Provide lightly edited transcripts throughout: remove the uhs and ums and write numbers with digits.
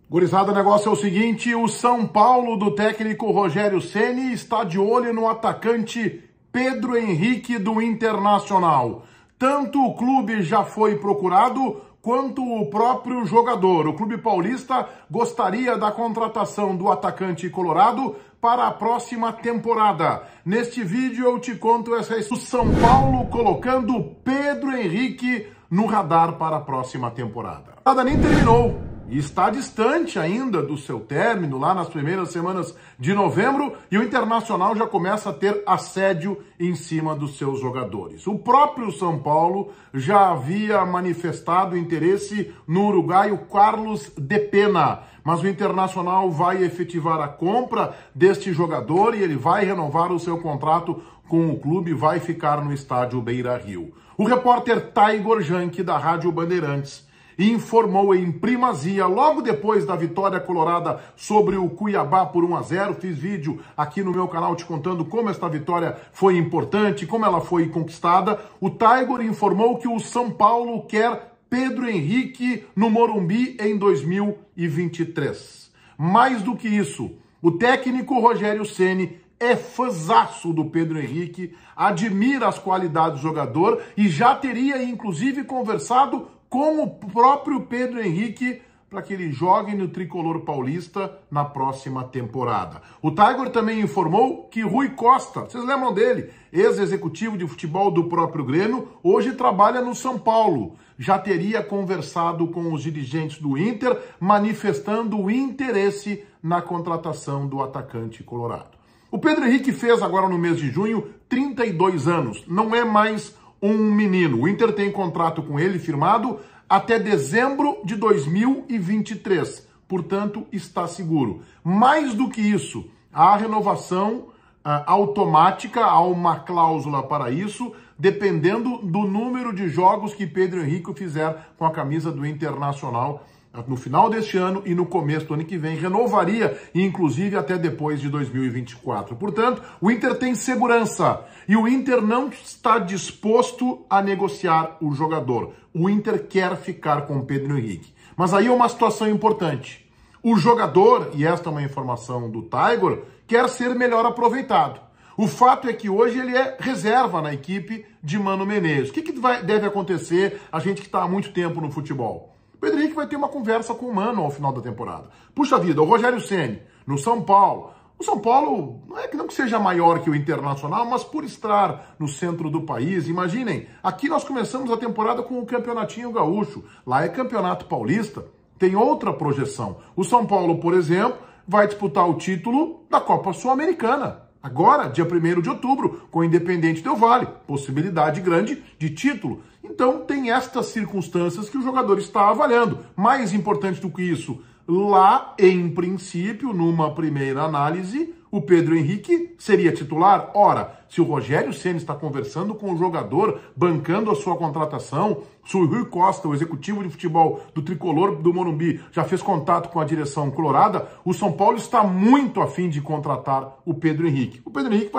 Gurizada, o negócio é o seguinte, o São Paulo do técnico Rogério Ceni está de olho no atacante Pedro Henrique do Internacional. Tanto o clube já foi procurado, quanto o próprio jogador. O clube paulista gostaria da contratação do atacante colorado para a próxima temporada. Neste vídeo eu te conto essa história. O São Paulo colocando Pedro Henrique no radar para a próxima temporada. Nada nem terminou. E está distante ainda do seu término, lá nas primeiras semanas de novembro, e o Internacional já começa a ter assédio em cima dos seus jogadores. O próprio São Paulo já havia manifestado interesse no uruguaio Carlos de Pena, mas o Internacional vai efetivar a compra deste jogador e ele vai renovar o seu contrato com o clube e vai ficar no estádio Beira-Rio. O repórter Taigor Janke, da Rádio Bandeirantes, informou em primazia, logo depois da vitória colorada sobre o Cuiabá por 1-0, fiz vídeo aqui no meu canal te contando como esta vitória foi importante, como ela foi conquistada. O Taigor informou que o São Paulo quer Pedro Henrique no Morumbi em 2023. Mais do que isso, o técnico Rogério Ceni é fãzaço do Pedro Henrique, admira as qualidades do jogador e já teria inclusive conversado com o próprio Pedro Henrique para que ele jogue no tricolor paulista na próxima temporada. O Taigor também informou que Rui Costa, vocês lembram dele? Ex-executivo de futebol do próprio Grêmio, hoje trabalha no São Paulo. Já teria conversado com os dirigentes do Inter, manifestando o interesse na contratação do atacante colorado. O Pedro Henrique fez agora no mês de junho 32 anos, não é mais um menino. O Inter tem contrato com ele firmado até dezembro de 2023. Portanto, está seguro. Mais do que isso, a renovação automática, há uma cláusula para isso, dependendo do número de jogos que Pedro Henrique fizer com a camisa do Internacional no final deste ano e no começo do ano que vem, renovaria, inclusive, até depois de 2024. Portanto, o Inter tem segurança e o Inter não está disposto a negociar o jogador. O Inter quer ficar com o Pedro Henrique. Mas aí é uma situação importante. O jogador, e esta é uma informação do Taigor, quer ser melhor aproveitado. O fato é que hoje ele é reserva na equipe de Mano Menezes. O que deve acontecer, a gente que está há muito tempo no futebol? O Pedro Henrique vai ter uma conversa com o Mano ao final da temporada. Puxa vida, o Rogério Ceni, no São Paulo. O São Paulo não que seja maior que o Internacional, mas por estar no centro do país, imaginem, aqui nós começamos a temporada com o Campeonatinho Gaúcho. Lá é Campeonato Paulista, tem outra projeção. O São Paulo, por exemplo, vai disputar o título da Copa Sul-Americana. Agora, dia 1º de outubro, com o Independente Del Valle, possibilidade grande de título. Então, tem estas circunstâncias que o jogador está avaliando. Mais importante do que isso, lá, em princípio, numa primeira análise, o Pedro Henrique seria titular. Ora, se o Rogério Ceni está conversando com o jogador, bancando a sua contratação, se o Rui Costa, o executivo de futebol do tricolor do Morumbi, já fez contato com a direção colorada, o São Paulo está muito a fim de contratar o Pedro Henrique. O Pedro Henrique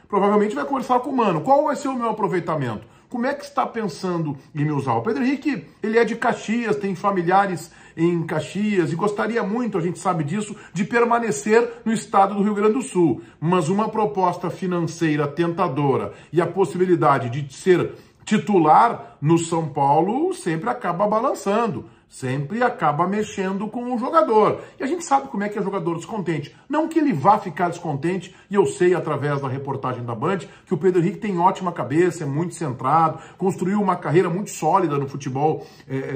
provavelmente vai conversar com o Mano. Qual vai ser o meu aproveitamento? Como é que está pensando em me usar? O Pedro Henrique, ele é de Caxias, tem familiares em Caxias e gostaria muito, a gente sabe disso, de permanecer no estado do Rio Grande do Sul. Mas uma proposta financeira tentadora e a possibilidade de ser titular no São Paulo sempre acaba balançando, sempre acaba mexendo com o jogador. E a gente sabe como é que é jogador descontente. Não que ele vá ficar descontente, e eu sei através da reportagem da Band que o Pedro Henrique tem ótima cabeça, é muito centrado, construiu uma carreira muito sólida no futebol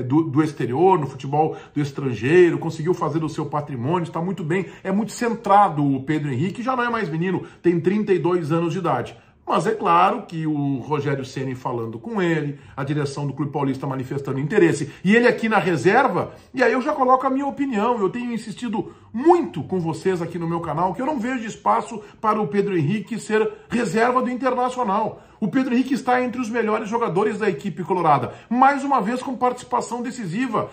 do exterior, no futebol do estrangeiro, conseguiu fazer o seu patrimônio, está muito bem, é muito centrado o Pedro Henrique, já não é mais menino, tem 32 anos de idade. Mas é claro que o Rogério Ceni falando com ele, a direção do Clube Paulista manifestando interesse, e ele aqui na reserva, e aí eu já coloco a minha opinião. Eu tenho insistido muito com vocês aqui no meu canal que eu não vejo espaço para o Pedro Henrique ser reserva do Internacional. O Pedro Henrique está entre os melhores jogadores da equipe colorada, mais uma vez com participação decisiva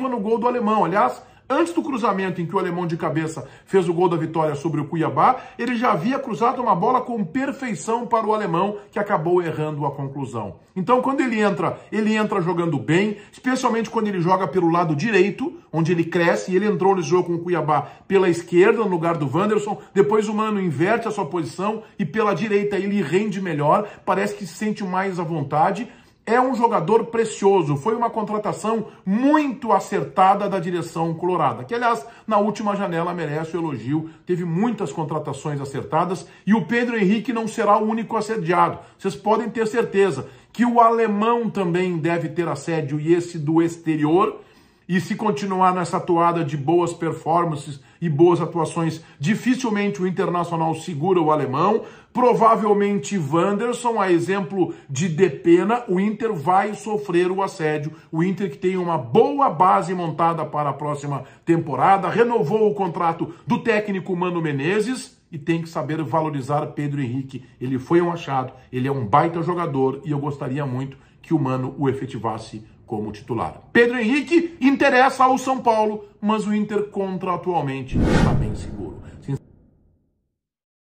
no gol do alemão. Aliás, antes do cruzamento em que o alemão de cabeça fez o gol da vitória sobre o Cuiabá, ele já havia cruzado uma bola com perfeição para o alemão, que acabou errando a conclusão. Então, quando ele entra jogando bem, especialmente quando ele joga pelo lado direito, onde ele cresce, e ele entrou nesse jogo com o Cuiabá pela esquerda, no lugar do Wanderson, depois o Mano inverte a sua posição e pela direita ele rende melhor, parece que se sente mais à vontade. É um jogador precioso, foi uma contratação muito acertada da direção colorada, que aliás, na última janela merece o elogio, teve muitas contratações acertadas e o Pedro Henrique não será o único assediado. Vocês podem ter certeza que o alemão também deve ter assédio e esse do exterior. E se continuar nessa toada de boas performances e boas atuações, dificilmente o Internacional segura o alemão. Provavelmente Wanderson, a exemplo de Depena, o Inter vai sofrer o assédio. O Inter que tem uma boa base montada para a próxima temporada, renovou o contrato do técnico Mano Menezes e tem que saber valorizar Pedro Henrique. Ele foi um achado, ele é um baita jogador e eu gostaria muito que o Mano o efetivasse como titular. Pedro Henrique interessa ao São Paulo, mas o Inter contratualmente está bem seguro.